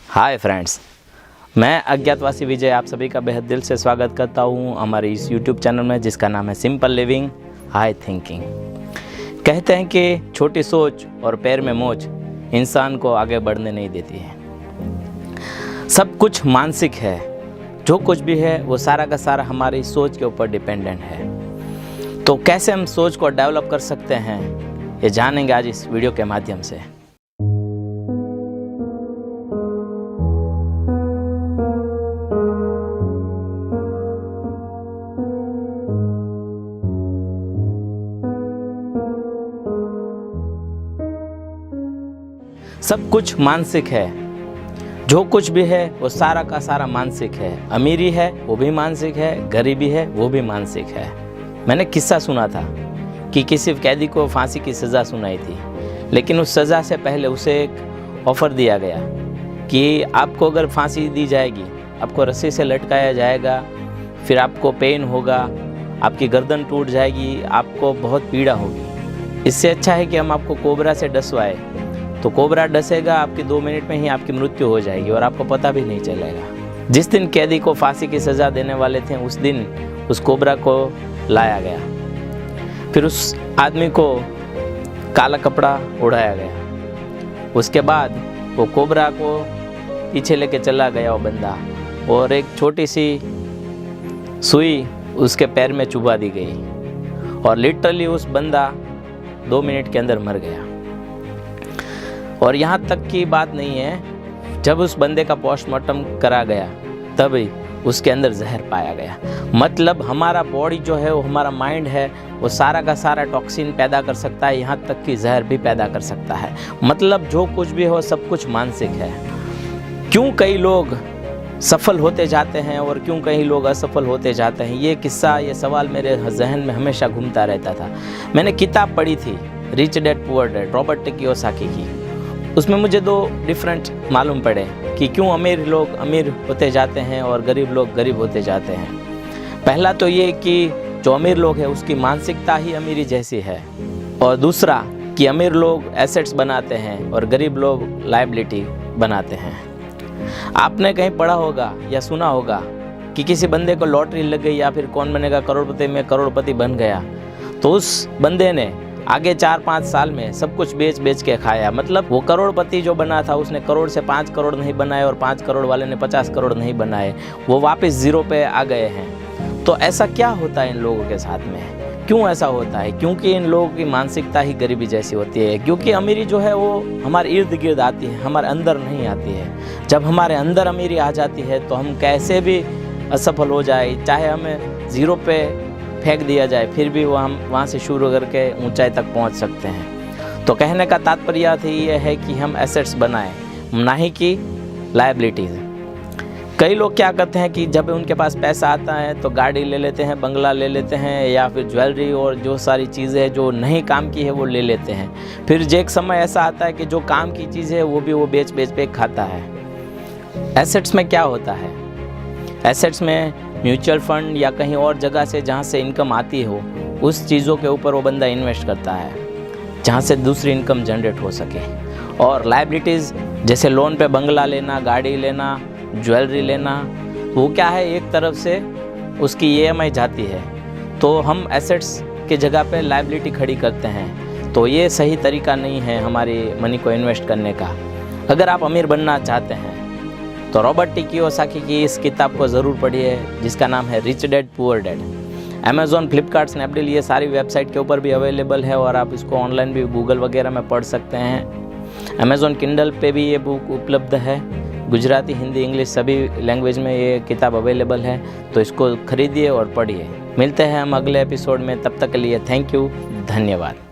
Hi friends, मैं अज्ञातवासी विजय आप सभी का बेहद दिल से स्वागत करता हूँ हमारे इस यूट्यूब चैनल में जिसका नाम है सिंपल लिविंग हाई थिंकिंग। कहते हैं कि छोटी सोच और पैर में मोच इंसान को आगे बढ़ने नहीं देती है। सब कुछ मानसिक है, जो कुछ भी है वो सारा का सारा हमारी सोच के ऊपर डिपेंडेंट है। तो कैसे हम सोच को डेवलप कर सकते हैं ये जानेंगे आज इस वीडियो के माध्यम से। सब कुछ मानसिक है, जो कुछ भी है वो सारा का सारा मानसिक है। अमीरी है वो भी मानसिक है, गरीबी है वो भी मानसिक है। मैंने किस्सा सुना था कि किसी कैदी को फांसी की सज़ा सुनाई थी, लेकिन उस सज़ा से पहले उसे एक ऑफ़र दिया गया कि आपको अगर फांसी दी जाएगी, आपको रस्सी से लटकाया जाएगा, फिर आपको पेन होगा, आपकी गर्दन टूट जाएगी, आपको बहुत पीड़ा होगी। इससे अच्छा है कि हम आपको कोबरा से डसवाए, तो कोबरा डसेगा, आपकी 2 मिनट में ही आपकी मृत्यु हो जाएगी और आपको पता भी नहीं चलेगा। जिस दिन कैदी को फांसी की सज़ा देने वाले थे उस दिन उस कोबरा को लाया गया, फिर उस आदमी को काला कपड़ा उड़ाया गया। उसके बाद वो कोबरा को पीछे लेके चला गया वो बंदा, और एक छोटी सी सुई उसके पैर में चुभा दी गई और लिटरली उस बंदा 2 मिनट के अंदर मर गया। और यहाँ तक की बात नहीं है, जब उस बंदे का पोस्टमार्टम करा गया तभी उसके अंदर जहर पाया गया। मतलब हमारा बॉडी जो है वो हमारा माइंड है वो सारा का सारा टॉक्सिन पैदा कर सकता है, यहाँ तक कि जहर भी पैदा कर सकता है। मतलब जो कुछ भी हो सब कुछ मानसिक है। क्यों कई लोग सफल होते जाते हैं और क्यों कई लोग असफल होते जाते हैं, ये किस्सा ये सवाल मेरे जहन में हमेशा घूमता रहता था। मैंने किताब पढ़ी थी rich dad poor dad, Robert Kiyosaki की। उसमें मुझे 2 डिफरेंट मालूम पड़े कि क्यों अमीर लोग अमीर होते जाते हैं और गरीब लोग गरीब होते जाते हैं। पहला तो ये कि जो अमीर लोग हैं उसकी मानसिकता ही अमीरी जैसी है, और दूसरा कि अमीर लोग एसेट्स बनाते हैं और गरीब लोग लायबिलिटी बनाते हैं। आपने कहीं पढ़ा होगा या सुना होगा कि किसी बंदे को लॉटरी लग गई या फिर कौन बनेगा करोड़पति में करोड़पति बन गया, तो उस बंदे ने आगे 4-5 साल में सब कुछ बेच के खाया। मतलब वो करोड़पति जो बना था उसने करोड़ से 5 करोड़ नहीं बनाए और 5 करोड़ वाले ने 50 करोड़ नहीं बनाए, वो वापस ज़ीरो पे आ गए हैं। तो ऐसा क्या होता है इन लोगों के साथ में? क्यों ऐसा होता है? क्योंकि इन लोगों की मानसिकता ही गरीबी जैसी होती है। क्योंकि अमीरी जो है वो हमारे इर्द गिर्द आती है, हमारे अंदर नहीं आती है। जब हमारे अंदर अमीरी आ जाती है तो हम कैसे भी असफल हो जाए, चाहे हमें ज़ीरो पे फेंक दिया जाए, फिर भी हम वहाँ से शुरू करके ऊंचाई तक पहुँच सकते हैं। तो कहने का तात्पर्य ये है कि हम एसेट्स बनाएं, ना ही कि लायबिलिटीज़। कई लोग क्या करते हैं कि जब उनके पास पैसा आता है तो गाड़ी ले लेते हैं, बंगला ले लेते हैं, या फिर ज्वेलरी और जो सारी चीज़ें जो नहीं काम की है वो ले लेते हैं। फिर जो एक समय ऐसा आता है कि जो काम की चीज़ है वो भी वो बेच पे खाता है। एसेट्स में क्या होता है? एसेट्स में म्यूचुअल फंड या कहीं और जगह से जहाँ से इनकम आती हो उस चीज़ों के ऊपर वो बंदा इन्वेस्ट करता है जहाँ से दूसरी इनकम जनरेट हो सके। और लायबिलिटीज़ जैसे लोन पे बंगला लेना, गाड़ी लेना, ज्वेलरी लेना, वो क्या है, एक तरफ से उसकी EMI जाती है, तो हम एसेट्स के जगह पे लायबिलिटी खड़ी करते हैं। तो ये सही तरीका नहीं है हमारी मनी को इन्वेस्ट करने का। अगर आप अमीर बनना चाहते हैं तो रॉबर्ट कियोसाकी की इस किताब को ज़रूर पढ़िए जिसका नाम है rich dad poor dad. Amazon, Flipkart, Snapdeal ये सारी वेबसाइट के ऊपर भी अवेलेबल है और आप इसको ऑनलाइन भी गूगल वगैरह में पढ़ सकते हैं। अमेज़ॉन किंडल पे भी ये बुक उपलब्ध है, गुजराती, हिंदी, इंग्लिश सभी लैंग्वेज में ये किताब अवेलेबल है। तो इसको खरीदिए और पढ़िए। मिलते हैं हम अगले एपिसोड में, तब तक के लिए थैंक यू, धन्यवाद।